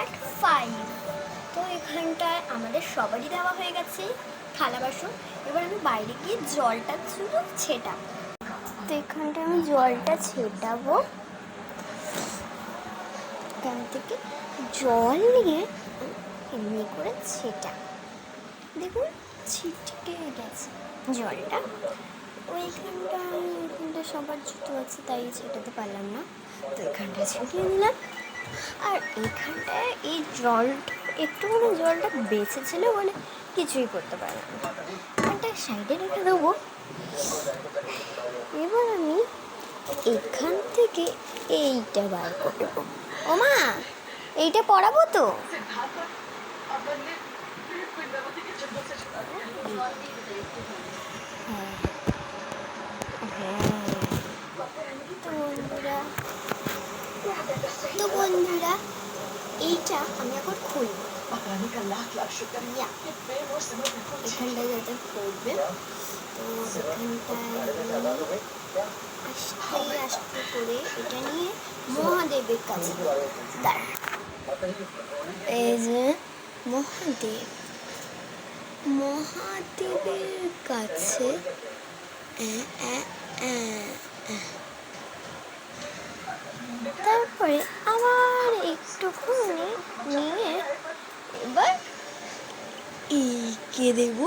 Part 5। তো এখানটায় আমাদের সবারই দেওয়া হয়ে গেছে থালা বাসন। এবার আমি বাইরে গিয়ে জলটা শুধু ছেটাবো। তো এখানটায় আমি জলটা ছেটাবো। এখান থেকে জল নিয়ে এমনি করে ছেটা, দেখুন ছিটকে গেছে জলটা। এখানটা সবার জুতো আছে তাই ছেটাতে পারলাম না, তো এখানটা ছিটিয়ে দিলাম। আর এখানটায় এই জলটা একটুখানি জলটা বেঁচেছিল বলে কিছুই করতে পারলাম না, এখানটা সাইডে রেখে দেবো। এবার আমি এখান থেকে এইটা বার করে দেবো। ও মা, এইটা পড়াবো তো। তো বন্ধুরা এইটা আমি এখন খুলবো। এখানটায় যাতে পড়বে, তো এখানটায় আস্তে আস্তে করে এটা নিয়ে মহাদেবের কাছে দাঁড়া। এই যে মহাদেবের কাছে তারপরে আবার একটুখানি নিয়ে এবার এঁকে দেব।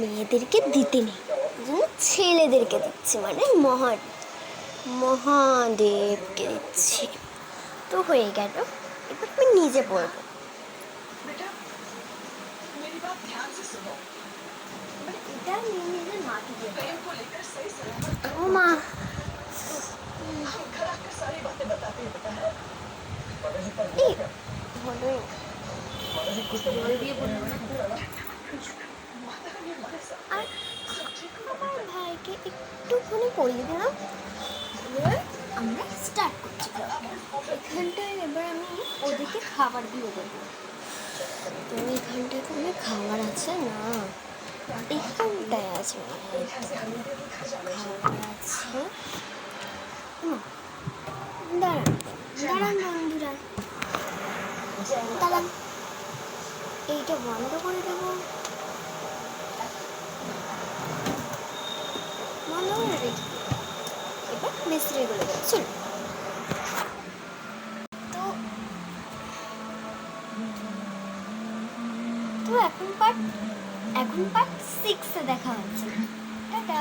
মেয়েদেরকে দিতে নেই, ছেলেদেরকে দিচ্ছি, মানে মহাদেবকে দিচ্ছি। তো হয়ে গেল, এবার আমি নিজে পড়বো। ও মা, আর ভাইকে একটুখানি পড়িয়ে দিলাম। এবার আমরা স্টার্ট করছি। এখানটায় এবার আমি ওদেরকে খাবার দিয়ে দেবো। তো এখানটায় কোনো খাবার আছে না, এখানটায় আছে খাবার আছে। দাঁড়ান বন্ধুরা, দাঁড়ান, এইটা বন্ধ করে দেবো। বন্ধ করে রেখে এবার মিস্ত্রি বলে দেবো। চলো, তো এখন পার্ট 6 দেখা হচ্ছে। টাটা।